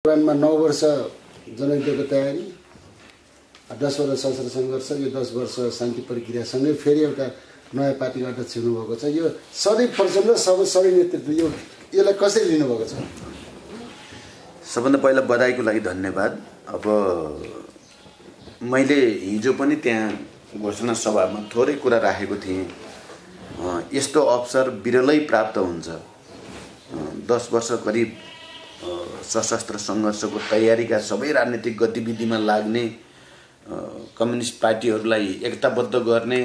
प्लानमा 9 वर्ष जनयुद्धको तयारी, 10 वर्ष सशस्त्र सङ्घर्ष, यो 10 वर्ष शान्ति प्रक्रियासँगै फेरि एउटा नयाँ पार्टीको अध्यक्ष हुनुभएको छ। यो सधैँ प्रचण्ड सबै नेतृत्व यसलाई कसरी लिनुभएको छ? सबभन्दा पहिला बधाईको लागि धन्यवाद। अब मैले हिजो पनि त्यहाँ घोषणा सभामा थोरै कुरा राखेको थिएँ। यस्तो अवसर बिरलै प्राप्त हुन्छ। 10 वर्ष करिब सशस्त्र सङ्घर्षको तयारीका सबै राजनीतिक गतिविधिमा लाग्ने, कम्युनिस्ट पार्टीहरूलाई एकताबद्ध गर्ने,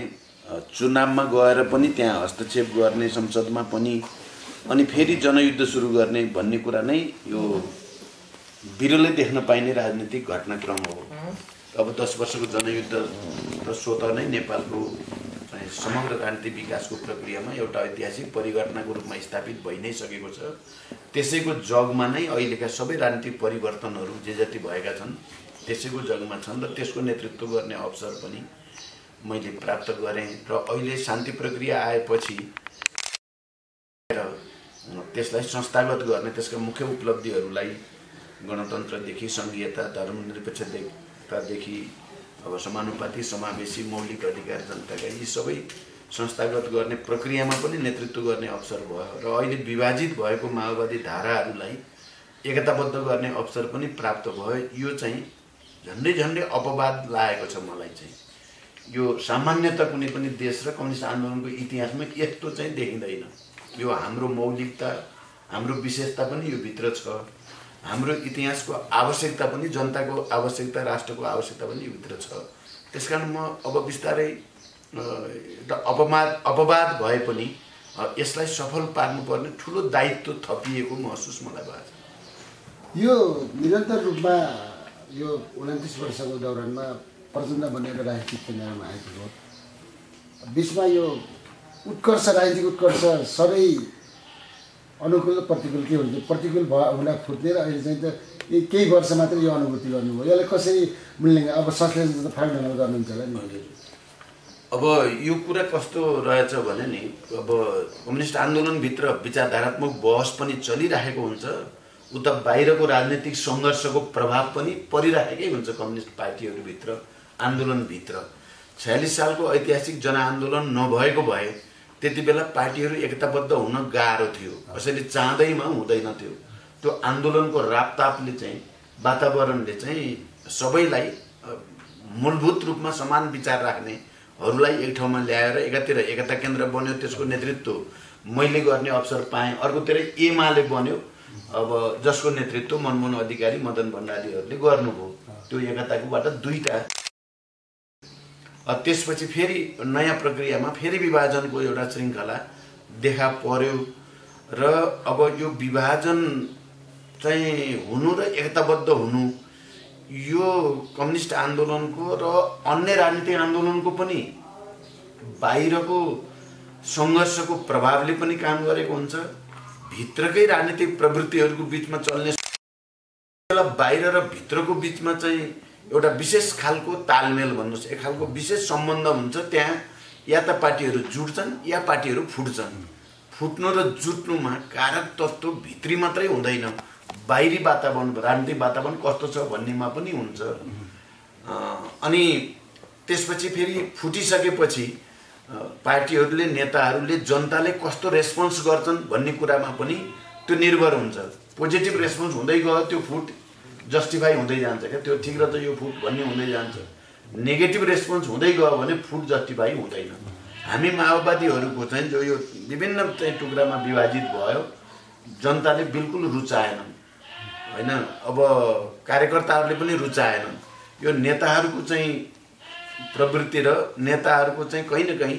चुनावमा गएर पनि त्यहाँ हस्तक्षेप गर्ने, संसदमा पनि, अनि फेरि जनयुद्ध सुरु गर्ने भन्ने कुरा नै यो बिरलै देख्न पाइने राजनीतिक घटनाक्रम हो। अब 10 वर्षको जनयुद्ध र स्वतः नै नेपालको समग्र राजनीतिक विकासको प्रक्रियामा एउटा ऐतिहासिक परिघटनाको रूपमा स्थापित भइ नै सकेको छ। त्यसैको जगमा नै अहिलेका सबै राजनीतिक परिवर्तनहरू जे जति भएका छन् त्यसैको जगमा छन् र त्यसको नेतृत्व गर्ने अवसर पनि मैले प्राप्त गरेँ। र अहिले शान्ति प्रक्रिया आएपछि त्यसलाई संस्थागत गर्ने, त्यसका मुख्य उपलब्धिहरूलाई गणतन्त्रदेखि सङ्घीयता, धर्मनिरपेक्षतादेखि अब समानुपाती, समावेशी, मौलिक अधिकार जनताका, यी सबै संस्थागत गर्ने प्रक्रियामा पनि नेतृत्व गर्ने अवसर भयो। र अहिले विभाजित भएको माओवादी धाराहरूलाई एकताबद्ध गर्ने अवसर पनि प्राप्त भयो। यो चाहिँ झन्डै झन्डै अपवाद लागेको छ मलाई चाहिँ। यो सामान्यतः कुनै पनि देश र कम्युनिस्ट आन्दोलनको इतिहासमा यस्तो चाहिँ देखिँदैन। यो हाम्रो मौलिकता, हाम्रो विशेषता पनि यो भित्र छ। हाम्रो इतिहासको आवश्यकता पनि, जनताको आवश्यकता, राष्ट्रको आवश्यकता पनि यो भित्र छ। त्यसकारण म अब बिस्तारै अपवाद भए पनि यसलाई सफल पार्नुपर्ने ठुलो दायित्व थपिएको महसुस मलाई भएको छ। यो निरन्तर रूपमा यो 29 वर्षको दौरानमा प्रचण्ड बनेर राजनीतिक केन्द्रमा आएको हो। बिचमा यो उत्कर्ष, राजनीतिक उत्कर्ष सबै अनुकूल र प्रतिकूल के हुन्छ? प्रतिकूल हुँदा फुट्ने र अहिले चाहिँ त केही वर्ष मात्रै यो अनुभूति गर्नुभयो। यसलाई कसरी मिल्ने? अब संश्लेषण त फाइल ढङ्गले गर्नुहुन्छ होला नि। अब यो कुरा कस्तो रहेछ भने नि, अब कम्युनिस्ट आन्दोलनभित्र विचारधारात्मक बहस पनि चलिरहेको हुन्छ, उता बाहिरको राजनीतिक सङ्घर्षको प्रभाव पनि परिरहेकै हुन्छ कम्युनिस्ट पार्टीहरूभित्र, आन्दोलनभित्र। 46 सालको ऐतिहासिक जनआन्दोलन नभएको भए त्यति बेला पार्टीहरू एकताबद्ध हुन गाह्रो थियो। कसैले चाहँदैमा हुँदैन थियो। त्यो आन्दोलनको रापतापले चाहिँ, वातावरणले चाहिँ सबैलाई मूलभूत रूपमा समान विचार राख्नेहरूलाई एक ठाउँमा ल्याएर एकातिर एकता केन्द्र बन्यो, त्यसको नेतृत्व मैले गर्ने अवसर पाएँ। अर्कोतिर एमाले बन्यो, अब जसको नेतृत्व मनमोहन अधिकारी, मदन भण्डारीहरूले गर्नुभयो। त्यो एकताको बाट दुईटा। त्यसपछि फेरि नयाँ प्रक्रियामा फेरि विभाजनको एउटा श्रृङ्खला देखा पर्यो। र अब यो विभाजन चाहिँ हुनु र एकताबद्ध हुनु, यो कम्युनिस्ट आन्दोलनको र अन्य राजनीतिक आन्दोलनको पनि बाहिरको सङ्घर्षको प्रभावले पनि काम गरेको हुन्छ। भित्रकै राजनीतिक प्रवृत्तिहरूको बिचमा चल्ने बाहिर र भित्रको बिचमा चाहिँ एउटा विशेष खालको तालमेल भन्नुहोस्, एक खालको विशेष सम्बन्ध हुन्छ। त्यहाँ या त पार्टीहरू जुट्छन् या पार्टीहरू फुट्छन्। फुट्नु र जुट्नुमा कारक तत्त्व भित्री मात्रै हुँदैन, बाहिरी वातावरण, राजनीतिक वातावरण कस्तो छ भन्नेमा पनि हुन्छ। अनि त्यसपछि फेरि फुटिसकेपछि पार्टीहरूले, नेताहरूले, जनताले कस्तो रेस्पोन्स गर्छन् भन्ने कुरामा पनि त्यो निर्भर हुन्छ। पोजिटिभ रेस्पोन्स हुँदै गयो, त्यो फुट जस्टिफाई हुँदै जान्छ क्या, त्यो ठिक र त यो फुट भन्ने हुँदै जान्छ। नेगेटिभ रेस्पोन्स हुँदै गयो भने फुट जस्टिफाई हुँदैन। हामी माओवादीहरूको चाहिँ जो यो विभिन्न चाहिँ टुक्रामा विभाजित भयो, जनताले बिल्कुल रुचाएनन् होइन। अब कार्यकर्ताहरूले पनि रुचाएनन्। यो नेताहरूको चाहिँ प्रवृत्ति र नेताहरूको चाहिँ कहीँ न कहीँ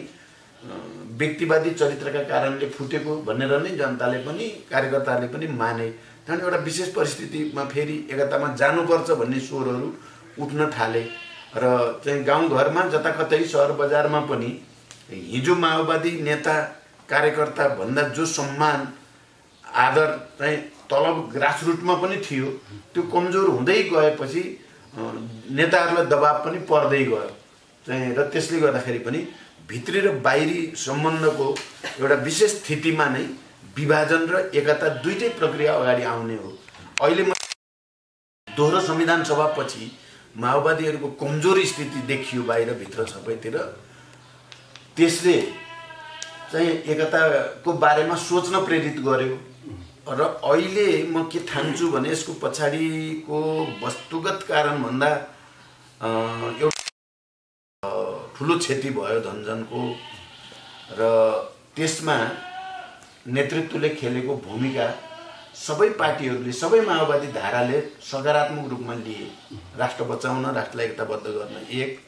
व्यक्तिवादी चरित्रका कारणले फुटेको भनेर नै जनताले पनि, कार्यकर्ताहरूले पनि माने। त्यहाँदेखि एउटा विशेष परिस्थितिमा फेरि एकतामा जानुपर्छ भन्ने स्वरहरू उठ्न थाले। र चाहिँ गाउँघरमा, जताकतै सहर बजारमा पनि हिजो माओवादी नेता कार्यकर्ता भन्दा जो सम्मान, आदर चाहिँ तलब ग्रासरुटमा पनि थियो, त्यो कमजोर हुँदै गएपछि नेताहरूलाई दबाब पनि पर्दै गयो चाहिँ। र त्यसले गर्दाखेरि पनि भित्री र बाहिरी सम्बन्धको एउटा विशेष स्थितिमा नै विभाजन र एकता दुईटै प्रक्रिया अगाडि आउने हो। अहिले दोहोरो संविधान सभापछि माओवादीहरूको कमजोर स्थिति देखियो बाहिर भित्र सबैतिर। त्यसले चाहिँ एकताको बारेमा सोच्न प्रेरित गर्यो र अहिले म के ठान्छु भने यसको पछाडिको वस्तुगत कारणभन्दा एउटा ठुलो क्षति भयो धनजनको र त्यसमा नेतृत्वले खेलेको भूमिका सबै पार्टीहरूले सबै माओवादी धाराले सकारात्मक रूपमा लिए। राष्ट्र बचाउन, राष्ट्रलाई एकताबद्ध गर्न, 1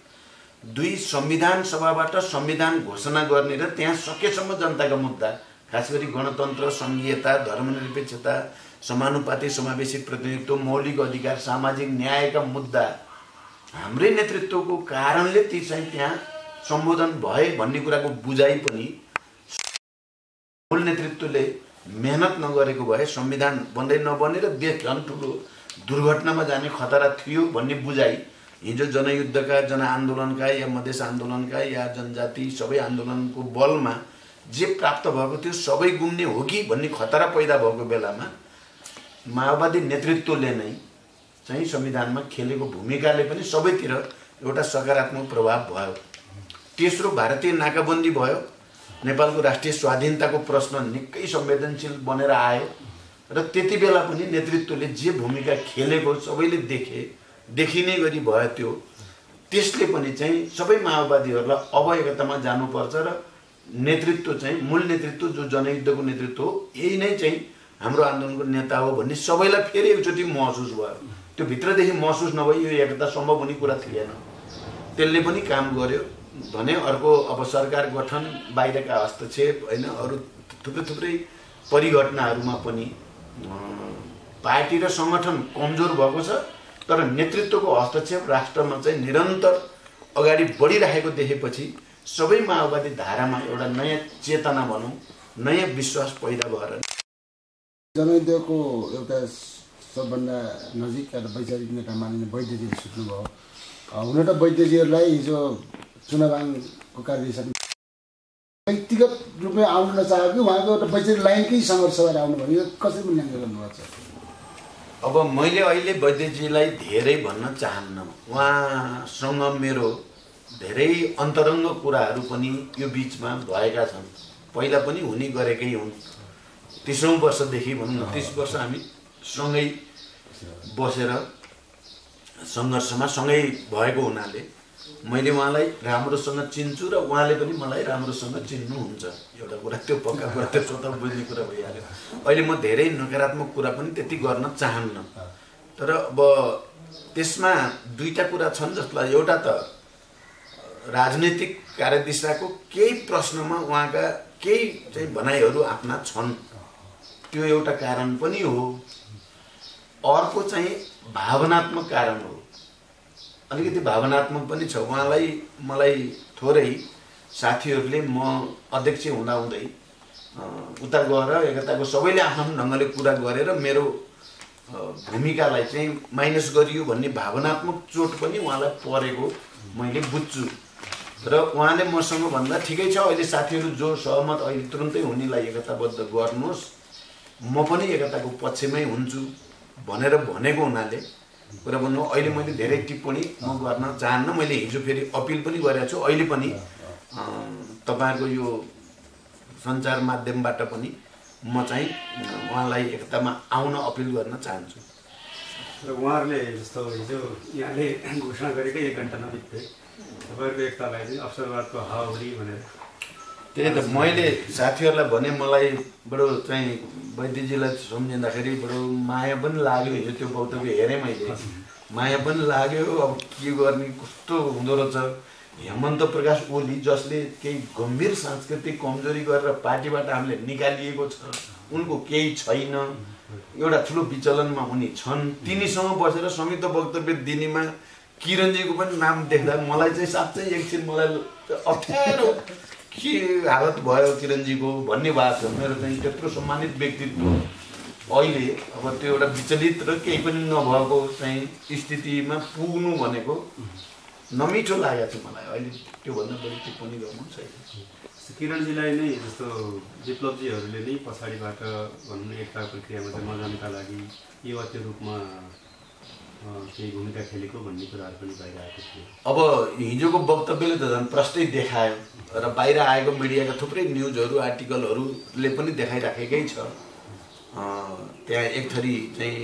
2 संविधान सभाबाट संविधान घोषणा गर्ने र त्यहाँ सकेसम्म जनताका मुद्दा, खास गरी गणतन्त्र, सङ्घीयता, धर्मनिरपेक्षता, समानुपातिक समावेशी प्रतिनिधित्व, मौलिक अधिकार, सामाजिक न्यायका मुद्दा हाम्रै नेतृत्वको कारणले ती चाहिँ त्यहाँ सम्बोधन भए भन्ने कुराको बुझाइ पनि मूल नेतृत्वले मेहनत नगरेको भए संविधान बन्दै नबनेर देश झन् ठुलो दुर्घटनामा जाने खतरा थियो भन्ने बुझाइ हिजो जनयुद्धका, जनआन्दोलनका या मधेस आन्दोलनका या जनजाति सबै आन्दोलनको बलमा जे प्राप्त भएको थियो सबै गुम्ने हो कि भन्ने खतरा पैदा भएको बेलामा माओवादी नेतृत्वले नै चाहिँ संविधानमा खेलेको भूमिकाले पनि सबैतिर एउटा सकारात्मक प्रभाव भयो। तेस्रो, भारतीय नाकाबन्दी भयो। नेपालको राष्ट्रिय स्वाधीनताको प्रश्न निकै संवेदनशील बनेर आयो र त्यति बेला पनि नेतृत्वले जे भूमिका खेलेको सबैले देखिने गरी भयो त्यो। त्यसले पनि चाहिँ सबै माओवादीहरूलाई अब एकतामा जानुपर्छ र नेतृत्व चाहिँ मूल नेतृत्व जो जनयुद्धको नेतृत्व हो यही नै चाहिँ हाम्रो आन्दोलनको नेता हो भन्ने सबैलाई फेरि एकचोटि महसुस भयो। त्यो भित्रदेखि महसुस नभई यो एकता सम्भव हुने कुरा थिएन। त्यसले पनि काम गर्यो भने अर्को अब सरकार गठन, बाहिरका हस्तक्षेप होइन, अरू थुप्रै परिघटनाहरूमा पनि पार्टी र सङ्गठन कमजोर भएको छ तर नेतृत्वको हस्तक्षेप राष्ट्रमा चाहिँ निरन्तर अगाडि बढिरहेको देखेपछि सबै माओवादी धारामा एउटा नयाँ चेतना भनौँ, नयाँ विश्वास पैदा भएर जनयुद्धको एउटा सबभन्दा नजिक एउटा वैचारिक नेता मानिने वैद्यजी सुत्नुभयो। हुन त वैद्यजीहरूलाई हिजो चुनावाङको कार्यदिशा व्यक्तिगत रूपमा आउन नचाह्यो कि उहाँको एउटा वैचारिक लाइनकै सङ्घर्ष भएर आउनु भयो, कसरी मूल्याङ्कन गर्नुभएको छ? अब मैले अहिले वैद्यजीलाई धेरै भन्न चाहन्न। उहाँसँग मेरो धेरै अन्तरङ्ग कुराहरू पनि यो बिचमा भएका छन्, पहिला पनि हुने गरेकै हुन्। 30औं वर्षदेखि भनौँ न 30 वर्ष हामी सँगै बसेर सङ्घर्षमा सँगै भएको हुनाले मैले उहाँलाई राम्रोसँग चिन्छु र उहाँले पनि मलाई राम्रोसँग चिन्नुहुन्छ। एउटा कुरा त्यो पक्का कुरा, त्यो स्वतः बुझ्ने कुरा भइहाल्यो। अहिले म धेरै नकारात्मक कुरा पनि त्यति गर्न चाहन्न, तर अब त्यसमा दुईटा कुरा छन् जसलाई एउटा त राजनीतिक कार्यदिशाको केही प्रश्नमा उहाँका केही चाहिँ भनाइहरू आफ्ना छन्, त्यो एउटा कारण पनि हो। अर्को चाहिँ भावनात्मक कारण हो, अलिकति भावनात्मक पनि छ। उहाँलाई मलाई थोरै साथीहरूले म अध्यक्ष हुँदाहुँदै उता गएर एकताको सबैले आफ्नो ढङ्गले कुरा गरेर मेरो भूमिकालाई चाहिँ माइनस गरियो भन्ने भावनात्मक चोट पनि उहाँलाई परेको मैले बुझ्छु र उहाँले मसँग भन्दा ठिकै छ अहिले साथीहरू जो सहमत अहिले तुरुन्तै हुनेलाई एकताबद्ध गर्नुहोस्, म पनि एकताको पक्षमै हुन्छु भनेर भनेको हुनाले कुरा भन्नु। अहिले मैले धेरै टिप्पणी म गर्न चाहन्न। मैले हिजो फेरि अपिल पनि गरेको छु, अहिले पनि तपाईँहरूको यो सञ्चार माध्यमबाट पनि म चाहिँ उहाँलाई एकतामा आउन अपिल गर्न चाहन्छु। र उहाँहरूले जस्तो हिजो यहाँले घोषणा गरेकै 1 घन्टा नबित्दै तपाईँहरूको एकतालाई चाहिँ अवसरवादको हावाहुरी भनेर, त्यही त मैले साथीहरूलाई भने मलाई बडो चाहिँ वैद्यजीलाई सम्झिँदाखेरि बडो माया पनि लाग्यो। हिजो त्यो वक्तव्य हेरेँ मैले, माया पनि लाग्यो। अब के गर्ने, कस्तो हुँदो रहेछ। हेमन्त प्रकाश ओली जसले केही गम्भीर सांस्कृतिक कमजोरी गरेर पार्टीबाट हामीले निकालिएको छ, उनको केही छैन, एउटा ठुलो विचलनमा उनी छन्। तिनीसँग बसेर संयुक्त वक्तव्य दिनेमा किरणजीको पनि नाम देख्दा मलाई चाहिँ साँच्चै एकछिन मलाई अप्ठ्यारो के हालत भयो किरणजीको भन्ने भएको छ। मेरो चाहिँ त्यत्रो सम्मानित व्यक्तित्व अहिले अब त्यो एउटा विचलित र केही पनि नभएको चाहिँ स्थितिमा पुग्नु भनेको नमिठो लागेको छ मलाई। अहिले त्योभन्दा बढी टिप्पणी गर्नु छैन। किरणजीलाई नै जस्तो विप्लवजीहरूले नै पछाडिबाट भन्नु एकता प्रक्रियामा चाहिँ नजानुका लागि युवाको रूपमा केही भूमिका खेलेको भन्ने कुराहरू पनि बाहिर आएको थियो। अब हिजोको वक्तव्यले त झन् प्रष्टै देखायो र बाहिर आएको मिडियाका थुप्रै न्युजहरू आर्टिकलहरूले पनि देखाइराखेकै छ। त्यहाँ एक थरी चाहिँ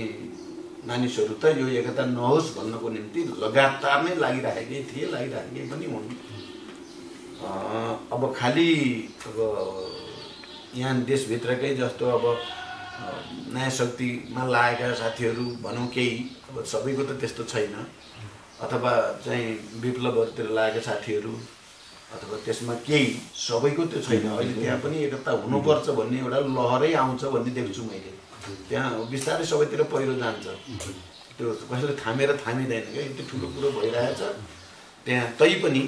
मानिसहरू त यो एकता नहोस् भन्नको निम्ति लगातार नै लागिराखेकै थिए, लागिराखेकै पनि हुन्। अब खालि अब यहाँ देशभित्रकै जस्तो अब नयाँ शक्तिमा लागेका साथीहरू भनौँ केही, अब सबैको त त्यस्तो छैन, अथवा चाहिँ विप्लवहरूतिर लागेका साथीहरू अथवा त्यसमा केही सबैको त्यो छैन। अहिले त्यहाँ पनि एकता हुनुपर्छ भन्ने एउटा लहरै आउँछ भन्ने देख्छु मैले। त्यहाँ बिस्तारै सबैतिर पहिरो जान्छ, त्यो कसैले थामेर थामिँदैन क्या, यति ठुलो कुरो भइरहेछ त्यहाँ। तैपनि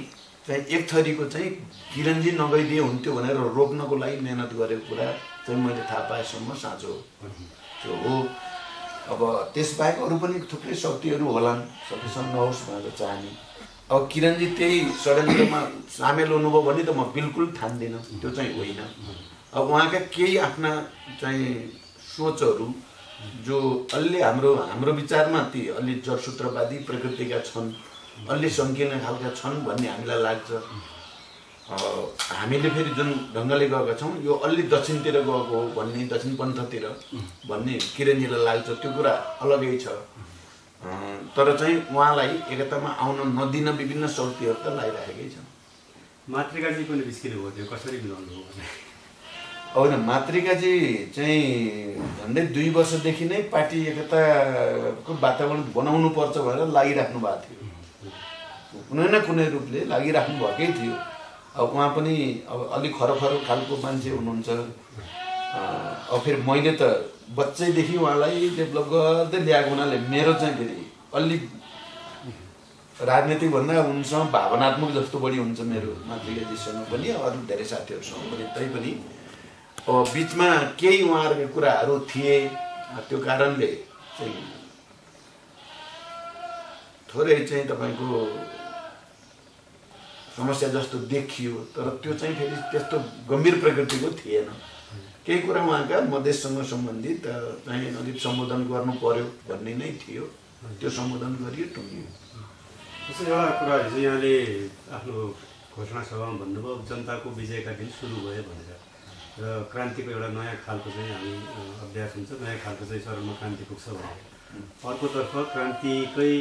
चाहिँ एक थरीको चाहिँ किरणजी नगइदिए हुन्थ्यो भनेर रोक्नको लागि मेहनत गरेको कुरा चाहिँ मैले थाहा पाएसम्म साँचो त्यो हो। अब त्यसबाहेक अरू पनि थुप्रै शक्तिहरू होलान्, सकेसम्म नहोस् भनेर चाहने। अब किरणजी त्यही षड्यन्त्रमा सामेल हुनुभयो भने त म बिल्कुल ठान्दिनँ, त्यो चाहिँ होइन। अब उहाँका केही आफ्ना चाहिँ सोचहरू जो अलि हाम्रो विचारमा ती अलि जडसूत्रवादी प्रकृतिका छन्, अलि सङ्कीर्ण खालका छन् भन्ने हामीलाई लाग्छ। हामीले फेरि जुन ढङ्गले गएका छौँ यो अलि दक्षिणतिर गएको हो भन्ने, दक्षिण पन्थतिर भन्ने किरणजीलाई लाग्छ, त्यो कुरा अलगै छ। तर चाहिँ उहाँलाई एकतामा आउन नदिन विभिन्न शक्तिहरू त लागिराखेकै छन्। मातृकाजी पनि निस्किनु भयो, त्यो कसरी मिलाउनु हो? होइन, मातृकाजी चाहिँ झन्डै 2 वर्षदेखि नै पार्टी एकताको वातावरण बनाउनु पर्छ भनेर लागिराख्नु भएको थियो, कुनै न कुनै रूपले लागिराख्नु भएकै थियो। अब उहाँ पनि अब अलिक खरो खालको मान्छे हुनुहुन्छ। अब फेरि मैले त बच्चैदेखि उहाँलाई डेभलप गर्दै ल्याएको हुनाले मेरो चाहिँ फेरि अलिक राजनीतिक भन्दा उनसँग भावनात्मक जस्तो बढी हुन्छ मेरो मातृकाजीसँग पनि, अरू धेरै साथीहरूसँग पनि। तैपनि अब बिचमा केही उहाँहरूको कुराहरू थिए, त्यो कारणले चाहिँ थोरै चाहिँ तपाईँको समस्या जस्तो देखियो, तर त्यो चाहिँ फेरि त्यस्तो गम्भीर प्रकृतिको थिएन। केही कुरा उहाँका मधेससँग सम्बन्धित चाहिँ अलिक सम्बोधन गर्नु पर्यो भन्ने नै थियो, त्यो सम्बोधन गरियो, टुङ्गियो। जस्तै एउटा कुरा हिजो यहाँले आफ्नो घोषणा सभामा भन्नुभयो जनताको विजयका दिन सुरु भयो भनेर, र क्रान्तिको एउटा नयाँ खालको चाहिँ हामी अभ्यास हुन्छ, नयाँ खालको चाहिँ चरणमा क्रान्ति पुग्छ भनेर। अर्कोतर्फ क्रान्तिकै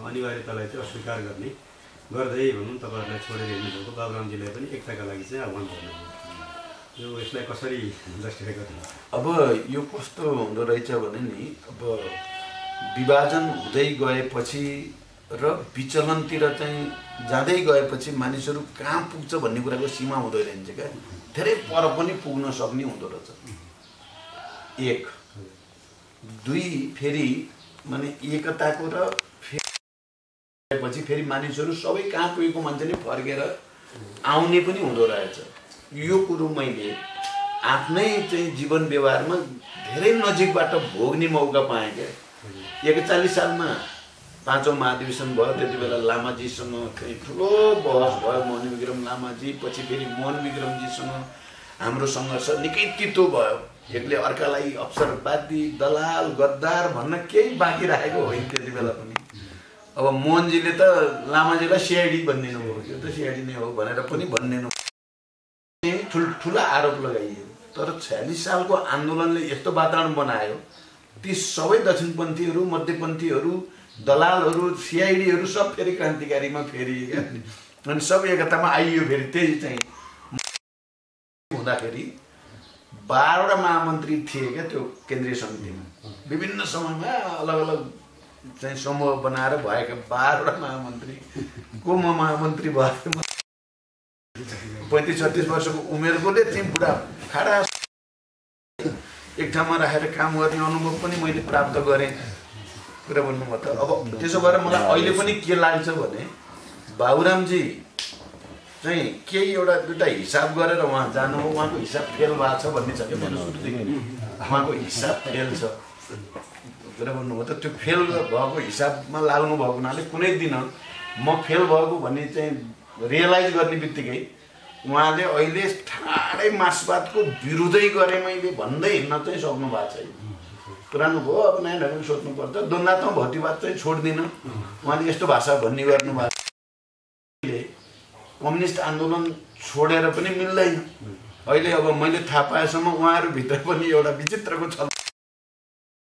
अनिवार्यतालाई चाहिँ अस्वीकार गर्दै भनौँ तपाईँहरूलाई छोडेर हिँड्नुभएको बाबुरामजीलाई पनि एकताका लागि चाहिँ आह्वान गर्नुभयो। यो यसलाई कसरी जस्टिफाई गर्ने? अब यो कस्तो हुँदो रहेछ भने नि, अब विभाजन हुँदै गएपछि र विचलनतिर चाहिँ जाँदै गएपछि मानिसहरू कहाँ पुग्छ भन्ने कुराको सीमा हुँदै रहन्छ क्या, धेरै पर पनि पुग्न सक्ने हुँदो रहेछ। 1 2 फेरि माने एकताको र पछि फेरि मानिसहरू सबै कहाँ पुगेको मान्छे नै फर्केर आउने पनि हुँदो रहेछ। यो कुरो मैले आफ्नै चाहिँ जीवन व्यवहारमा धेरै नजिकबाट भोग्ने मौका पाएँ क्या। 41 सालमा 5औं महाधिवेशन भयो, त्यति बेला लामाजीसँग चाहिँ ठुलो बहस भयो, मोहनविक्रम लामाजी, पछि फेरि मोहनविक्रमजीसँग हाम्रो सङ्घर्ष निकै तितो भयो। एकले अर्कालाई अवसरवादी, दलाल, गद्दार भन्न केही बाँकी राखेको होइन त्यति बेला पनि। अब मोहनजीले त लामाजीलाई सिआइडी भनिदिनु भयो, यो त सिआइडी नै हो भनेर पनि भनिदिनु, ठुला आरोप लगाइयो। तर 46 सालको आन्दोलनले यस्तो वातावरण बनायो, ती सबै दक्षिणपन्थीहरू, मध्यपन्थीहरू, दलालहरू, सिआइडीहरू सब फेरि क्रान्तिकारीमा फेरिए क्या। अनि सब एकतामा आइयो। फेरि त्यही चाहिँ हुँदाखेरि 12वटा महामन्त्री थिए क्या त्यो केन्द्रीय समितिमा, विभिन्न समयमा अलग अलग चाहिँ समूह बनाएर भएका 12वटा महामन्त्री को म महामन्त्री भएको 35-36 वर्षको उमेरकोले चाहिँ बुढा खाडा एक ठाउँमा राखेर काम गर्ने अनुभव पनि मैले प्राप्त गरेँ। कुरा भन्नुभयो त। अब त्यसो भएर मलाई अहिले पनि के लाग्छ भने बाबुरामजी चाहिँ केही एउटा दुईटा हिसाब गरेर उहाँ जानु हो, उहाँको हिसाब फेल भएको छ भन्ने छ क्या मेरो सुरुदेखि। उहाँको हिसाब फेल छ कुरा भन्नुभयो त। त्यो फेल भएको हिसाबमा लाग्नु भएको हुनाले कुनै दिन म फेल भएको भन्ने चाहिँ रियलाइज गर्ने बित्तिकै उहाँले अहिले ठाडै मार्क्सवादको विरुद्धै गरेँ मैले भन्दै हिँड्न चाहिँ सक्नु भएको छैन। पुरानो भयो अब नयाँ ढङ्गले सोध्नुपर्छ। द्वन्द्वात्मक भर्तीवाद चाहिँ छोड्दिन उहाँले यस्तो भाषा भन्ने गर्नुभएको कम्युनिस्ट आन्दोलन छोडेर पनि मिल्दैन। अहिले अब मैले थाहा पाएसम्म उहाँहरूभित्र पनि एउटा विचित्रको छल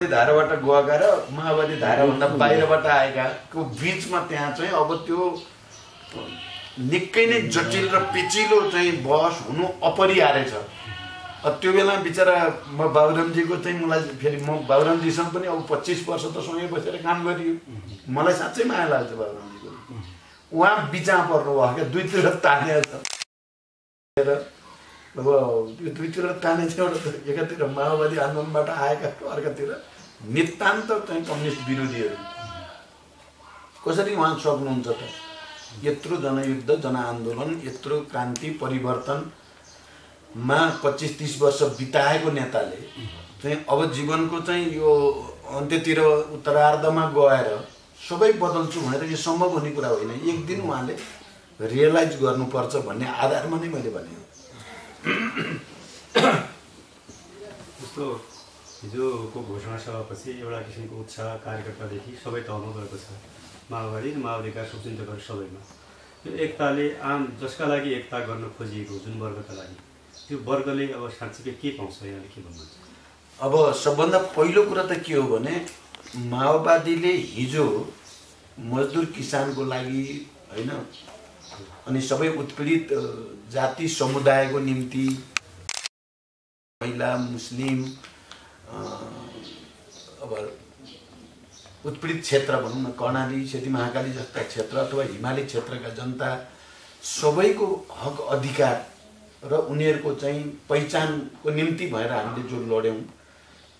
धाराबाट गएका र माओवादी धाराभन्दा बाहिरबाट आएकाको बिचमा त्यहाँ चाहिँ अब त्यो निकै नै जटिल र पेचिलो चाहिँ बहस हुनु अपरिहार्य छ। त्यो बेला बिचरा म बाबुरामजीको चाहिँ मलाई फेरि म बाबुरामजीसँग पनि अब 25 वर्ष त सँगै बसेर काम गरियो। मलाई साँच्चै माया लाग्छ बाबुरामजीको। उहाँ बिचा पर्नु भयो क्या, दुईतिर तानेर छ। अब त्यो दुईतिर ताने चाहिँ एउटा एकातिर माओवादी आन्दोलनबाट आएका अर्कातिर नितान्त चाहिँ कम्युनिस्ट विरोधीहरू। कसरी उहाँ सक्नुहुन्छ त? यत्रो जनयुद्ध जनआन्दोलन यत्रो क्रान्ति परिवर्तनमा 25-30 वर्ष बिताएको नेताले चाहिँ अब जीवनको चाहिँ यो अन्त्यतिर उत्तरार्धमा गएर सबै बदल्छु भनेर यो सम्भव हुने कुरा होइन। एक दिन उहाँले रियलाइज गर्नुपर्छ भन्ने आधारमा नै मैले भने। जस्तो हिजोको घोषणा सभापछि एउटा किसिमको उत्साह कार्यकर्तादेखि सबै तहमा गएको छ, माओवादी र माओवादीका शुभचिन्तकहरू सबैमा। यो एकताले आम जसका लागि एकता गर्न खोजिएको जुन वर्गका लागि, त्यो वर्गले अब साँच्चीकै के पाउँछ यहाँले के भन्नुहुन्छ? अब सबभन्दा पहिलो कुरा त के हो भने माओवादीले हिजो मजदुर किसानको लागि होइन, अनि सबै उत्पीडित जाति समुदायको निम्ति महिला मुस्लिम अब उत्पीडित क्षेत्र भनौँ न, कर्णाली सेती महाकाली जस्ता क्षेत्र अथवा हिमाली क्षेत्रका जनता सबैको हक अधिकार र उनीहरूको चाहिँ पहिचानको निम्ति भएर हामीले जो लड्यौँ,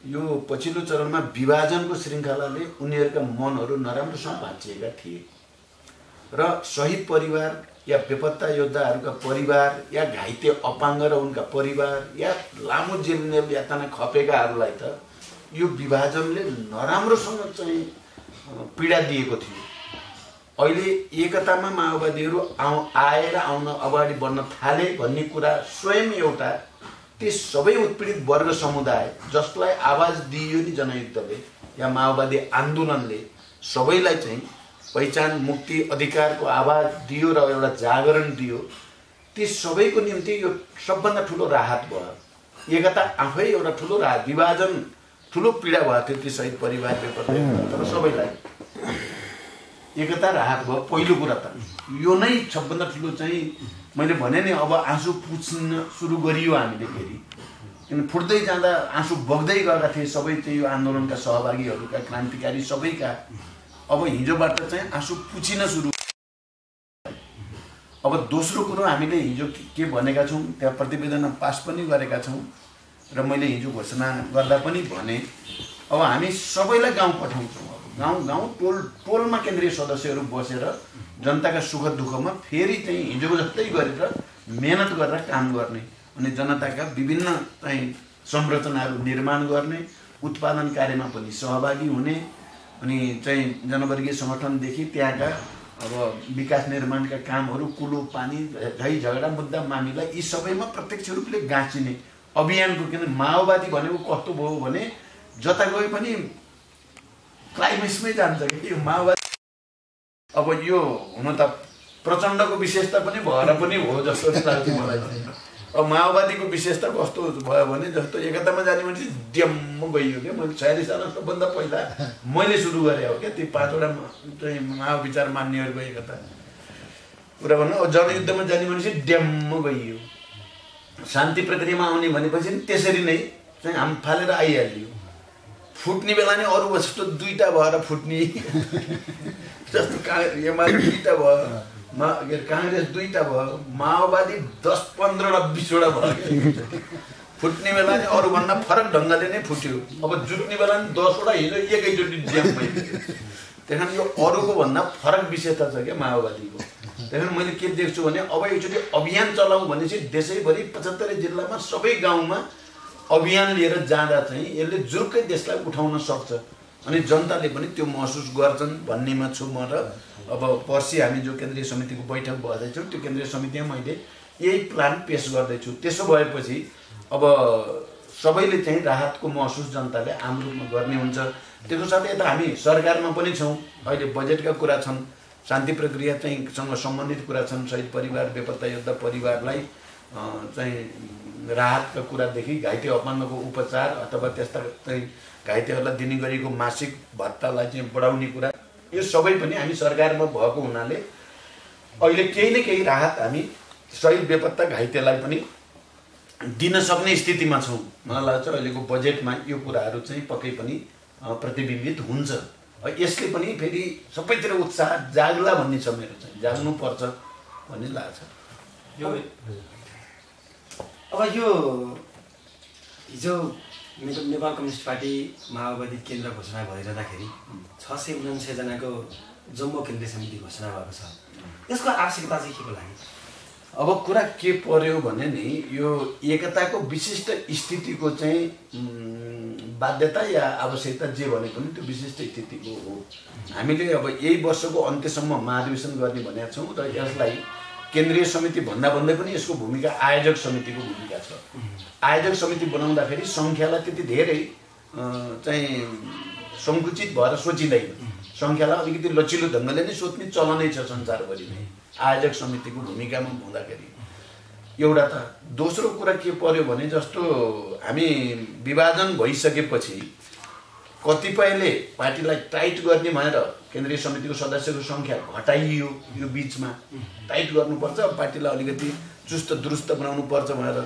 यो पछिल्लो चरणमा विभाजनको श्रृङ्खलाले उनीहरूका मनहरू नराम्रोसँग भाँचिएका थिए र शहीद परिवार या बेपत्ता योद्धाहरूका परिवार या घाइते अपाङ्ग र उनका परिवार या लामो जेल यातना खपेकाहरूलाई त यो विभाजनले नराम्रोसँग चाहिँ पीडा दिएको थियो। अहिले एकतामा माओवादीहरू आएर आउन अगाडि बढ्न थाले भन्ने कुरा स्वयं एउटा ती सबै उत्पीडित वर्ग समुदाय जसलाई आवाज दियो नि जनयुद्धले या माओवादी आन्दोलनले सबैलाई चाहिँ पहिचान मुक्ति अधिकारको आवाज दियो र एउटा जागरण दियो, ती सबैको निम्ति यो सबभन्दा ठुलो राहत भयो। एकता आफै एउटा ठुलो राहत, विभाजन ठुलो पीडा भएको थियो ती शहीद परिवार तर सबैलाई एकता राहत भयो। पहिलो कुरा त यो नै सबभन्दा ठुलो चाहिँ मैले भने नि, अब आँसु पुछ्न सुरु गरियो हामीले फेरि, किन फुट्दै जाँदा आँसु बग्दै गएका थिए सबै चाहिँ यो आन्दोलनका सहभागीहरूका क्रान्तिकारी सबैका। अब हिजोबाट चाहिँ आँसु पुछिन सुरु। अब दोस्रो कुरो हामीले हिजो के भनेका छौँ, त्यहाँ प्रतिवेदन पास पनि गरेका छौँ र मैले हिजो घोषणा गर्दा पनि भने, अब हामी सबैलाई गाउँ पठाउँछौँ। गाउँ टोलमा केन्द्रीय सदस्यहरू बसेर जनताका सुख दुःखमा फेरि चाहिँ हिजोको जस्तै गरेर मेहनत गरेर काम गर्ने अनि जनताका विभिन्न चाहिँ संरचनाहरू निर्माण गर्ने, उत्पादन कार्यमा पनि सहभागी हुने, अनि चाहिँ जनवर्गीय सङ्गठनदेखि त्यहाँका अब विकास निर्माणका कामहरू, कुलो पानी झै झगडा मुद्दा मामिला यी सबैमा प्रत्यक्ष रूपले गाँसिने अभियानको। किन माओवादी भनेको कस्तो भयो भने जता गए पनि क्लाइमेक्समै जान्छ कि यो माओवादी। अब यो हुन त प्रचण्डको विशेषता पनि भएर पनि हो जस्तो लाग्छ मलाई। अब माओवादीको विशेषता कस्तो भयो भने जस्तो एकतामा जाने मान्छे ड्याम्म गइयो क्या। मैले 46 साल सबभन्दा पहिला मैले सुरु गरेँ हो क्या ती 5वटा चाहिँ महाविचार मान्नेहरूको एकता कुरा भन्नु। अब जनयुद्धमा जाने मान्छे ड्याम्म गइयो, शान्ति प्रक्रियामा आउने भनेपछि त्यसरी नै चाहिँ हाम फालेर आइहाल्यो। फुट्ने बेला नै अरू जस्तो 2टा भएर फुट्ने जस्तो एमाले 2टा भयो, काङ्ग्रेस 2टा भयो, माओवादी 10, 15 र 20वटा भयो। फुट्ने बेला नै अरूभन्दा फरक ढङ्गले नै फुट्यो। अब जुट्ने बेला नि 10वटा हिजो एकैचोटि ड्याम भयो। त्यहाँदेखि यो अरूको भन्दा फरक विशेषता छ क्या माओवादीको। त्यहाँदेखि मैले के देख्छु भने अब एकचोटि अभियान चलाउँ भनेपछि देशैभरि 75 जिल्लामा सबै गाउँमा अभियान लिएर जाँदा चाहिँ यसले जुर्कै देशलाई उठाउन सक्छ अनि जनताले पनि त्यो महसुस गर्छन् भन्नेमा छु म। र अब पर्सि हामी जो केन्द्रीय समितिको बैठक बस्दैछौँ त्यो केन्द्रीय समितिमा मैले यही प्लान पेश गर्दैछु। त्यसो भएपछि अब सबैले चाहिँ राहतको महसुस जनताले आम रूपमा गर्ने हुन्छ। त्यसको साथै यता हामी सरकारमा पनि छौँ। अहिले बजेटका कुरा छन्, शान्ति प्रक्रिया चाहिँ सँग सम्बन्धित कुरा छन्। शहीद परिवार, बेपत्ता योद्धा परिवारलाई चाहिँ राहतका कुरादेखि घाइते अपाङ्गको उपचार अथवा त्यस्ता चाहिँ घाइतेहरूलाई दिने गरेको मासिक भत्तालाई चाहिँ बढाउने कुरा, यो सबै पनि हामी सरकारमा भएको हुनाले अहिले केही न केही राहत हामी शहीद बेपत्ता घाइतेलाई पनि दिन सक्ने स्थितिमा छौँ। मलाई लाग्छ अहिलेको बजेटमा यो कुराहरू चाहिँ पक्कै पनि प्रतिबिम्बित हुन्छ। यसले पनि फेरि सबैतिर उत्साह जाग्ला भन्ने छ मेरो चाहिँ, जाग्नुपर्छ भन्ने लाग्छ। अब यो हिजो नेपाल कम्युनिस्ट पार्टी माओवादी केन्द्र घोषणा भइरहँदाखेरि 649 जनाको जम्मू केन्द्रीय समिति घोषणा भएको छ। यसको आवश्यकता चाहिँ के को लागि? अब कुरा के पर्यो भने नि यो एकताको विशिष्ट स्थितिको चाहिँ बाध्यता या आवश्यकता जे भने पनि त्यो विशिष्ट स्थितिको हो। हामीले अब यही वर्षको अन्त्यसम्म महाधिवेशन गर्ने भनेका छौँ र यसलाई केन्द्रीय समिति भन्दा भन्दै पनि यसको भूमिका आयोजक समितिको भूमिका छ। आयोजक समिति बनाउँदाखेरि सङ्ख्यालाई त्यति धेरै चाहिँ सङ्कुचित भएर सोचिँदैन। सङ्ख्यालाई अलिकति लचिलो ढङ्गले नै सोच्ने चलनै छ संसारभरि नै आयोजक समितिको भूमिकामा हुँदाखेरि। एउटा त दोस्रो कुरा के पर्यो भने जस्तो हामी विभाजन भइसकेपछि कतिपयले पार्टीलाई टाइट गर्ने भनेर केन्द्रीय समितिको सदस्यको सङ्ख्या घटाइयो। यो बिचमा टाइट गर्नुपर्छ, पार्टीलाई अलिकति चुस्त दुरुस्त बनाउनुपर्छ भनेर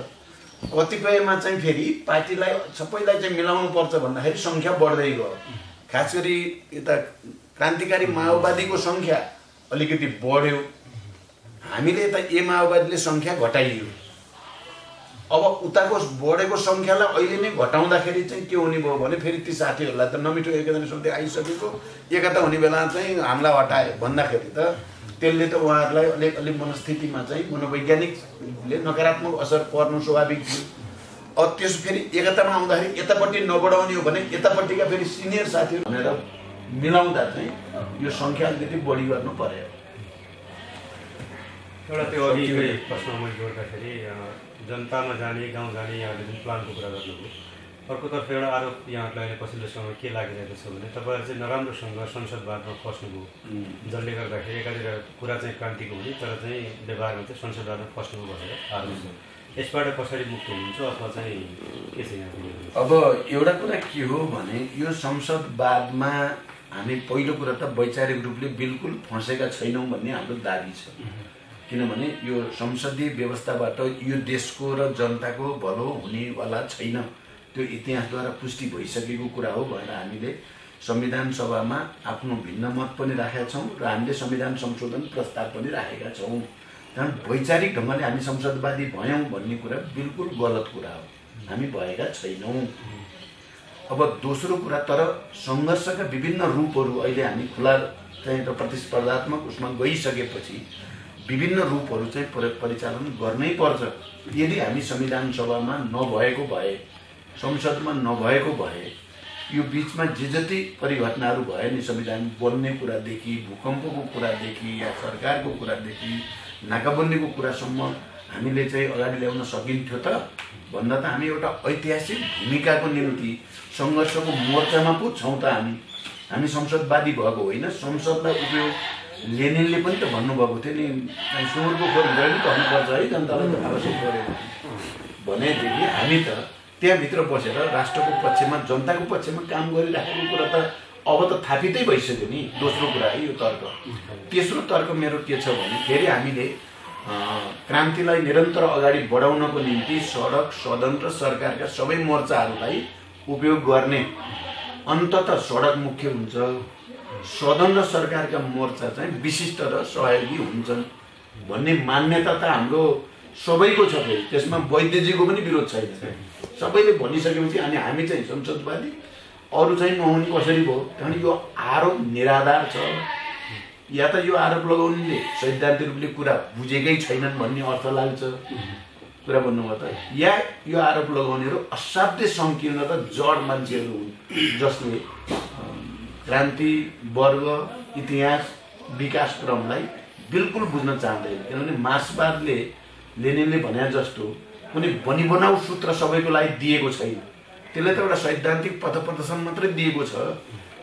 कतिपयमा चाहिँ फेरि पार्टीलाई सबैलाई चाहिँ मिलाउनुपर्छ भन्दाखेरि सङ्ख्या बढ्दै गयो। खास गरी यता क्रान्तिकारी माओवादीको सङ्ख्या अलिकति बढ्यो, हामीले यता ए माओवादीले सङ्ख्या घटाइयो। अब उताको बढेको सङ्ख्यालाई अहिले नै घटाउँदाखेरि चाहिँ के हुने भयो भने फेरि ती साथीहरूलाई त नमिठो एकजना सधैँ आइसकेको, एकता हुने बेला चाहिँ हामीलाई हटाए भन्दाखेरि त त्यसले त उहाँहरूलाई अलिक मनस्थितिमा चाहिँ मनोवैज्ञानिकले नकारात्मक असर पर्नु स्वाभाविक थियो। अब त्यस फेरि एकतामा आउँदाखेरि यतापट्टि नबढाउने हो भने यतापट्टिका फेरि सिनियर साथीहरू भनेर मिलाउँदा चाहिँ यो सङ्ख्या अलिकति बढी गर्नु पर्यो। एउटा त्यो अघिकै प्रश्न मैले जोड्दाखेरि जनतामा जाने, गाउँ जाने यहाँले जुन प्लानको कुरा गर्नुभयो, अर्कोतर्फ एउटा आरोप यहाँहरूलाई अहिले पछिल्लो समय के लागिरहेको छ भने तपाईँहरू चाहिँ नराम्रोसँग संसदवादमा फस्नुभयो, जसले गर्दाखेरि एकातिर कुरा चाहिँ क्रान्तिको हुने तर चाहिँ व्यवहारमा चाहिँ संसदवादमा फस्नुभयो भनेर आरोप छ। यसबाट कसरी मुक्त हुनुहुन्छ अथवा चाहिँ के छ यहाँ? अब एउटा कुरा के हो भने यो संसदवादमा हामी पहिलो कुरा त वैचारिक रूपले बिल्कुल फँसेका छैनौँ भन्ने हाम्रो दाबी छ। किनभने यो संसदीय व्यवस्थाबाट यो देशको र जनताको भलो हुनेवाला छैन, त्यो इतिहासद्वारा पुष्टि भइसकेको कुरा हो भनेर हामीले संविधान सभामा आफ्नो भिन्न मत पनि राखेका छौँ र हामीले संविधान संशोधन प्रस्ताव पनि राखेका छौँ। कारण वैचारिक ढङ्गले हामी संसदवादी भयौँ भन्ने कुरा बिल्कुल गलत कुरा हो, हामी भएका छैनौँ। अब दोस्रो कुरा तर सङ्घर्षका विभिन्न रूपहरू अहिले हामी खुला चाहिँ प्रतिस्पर्धात्मक उसमा गइसकेपछि विभिन्न रूपहरू चाहिँ परिचालन गर्नै पर्छ। यदि हामी संविधान सभामा नभएको भए, संसदमा नभएको भए, यो बिचमा जे जति परिघटनाहरू भए नि संविधान बन्ने कुरादेखि, भूकम्पको कुरादेखि या सरकारको कुरादेखि नाकाबन्दीको कुरासम्म हामीले चाहिँ अगाडि ल्याउन सकिन्थ्यो त भन्दा त हामी एउटा ऐतिहासिक भूमिकाको निम्ति सङ्घर्षको मोर्चामा पो छौँ त। हामी संसदवादी भएको होइन, संसदलाई उपयोग लेनिनले पनि त भन्नुभएको थियो नि, सुँगुरको खोर हिँडेर नि भन्नुपर्छ है जनतालाई त आवश्यक पऱ्यो भनेदेखि हामी त त्यहाँभित्र बसेर राष्ट्रको पक्षमा जनताको पक्षमा काम गरिराखेको कुरा त अब त थापितै भइसक्यो नि। दोस्रो कुरा है यो तर्क। तेस्रो तर्क मेरो के छ भने फेरि हामीले क्रान्तिलाई निरन्तर अगाडि बढाउनको निम्ति सडक, सदन र सरकारका सबै मोर्चाहरूलाई उपयोग गर्ने। अन्ततः सडक मुख्य हुन्छ, सदन र सरकारका मोर्चा चाहिँ विशिष्ट र सहयोगी हुन्छन् भन्ने मान्यता त हाम्रो सबैको छ। त्यसमा वैद्यजीको पनि विरोध छैन, सबैले भनिसकेपछि अनि हामी चाहिँ संसदवादी, अरू चाहिँ नहुने कसरी भयो? किनभने यो आरोप निराधार छ, या त यो आरोप लगाउनेले सैद्धान्तिक रूपले कुरा बुझेकै छैनन् भन्ने अर्थ लाग्छ कुरा भन्नुभयो त, या यो आरोप लगाउनेहरू असाध्यै सङ्कीर्ण र जड मान्छेहरू हुन् जसले क्रान्ति, वर्ग, इतिहास, विकासक्रमलाई बिल्कुल बुझ्न चाहँदैन। किनभने मार्क्सवादले लेनिनले भने जस्तो कुनै बनिबनाउ सूत्र सबैको लागि दिएको छैन। त्यसले त एउटा सैद्धान्तिक पथ प्रदर्शन मात्रै दिएको छ।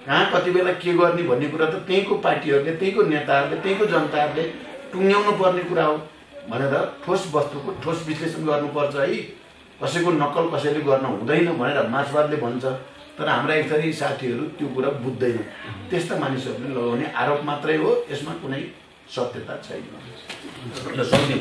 कहाँ कति बेला के गर्ने भन्ने कुरा त त्यहीँको पार्टीहरूले, त्यहीँको नेताहरूले, त्यहीँको जनताहरूले टुङ्ग्याउनु पर्ने कुरा हो भनेर ठोस वस्तुको ठोस विश्लेषण गर्नुपर्छ है। कसैको नक्कल कसैले गर्न हुँदैन भनेर मार्क्सवादले भन्छ, तर हाम्रा एक थरी साथीहरू त्यो कुरा बुझ्दैन। त्यस्ता मानिसहरूले लगाउने आरोप मात्रै हो, यसमा कुनै सत्यता छैन। ल सक्ने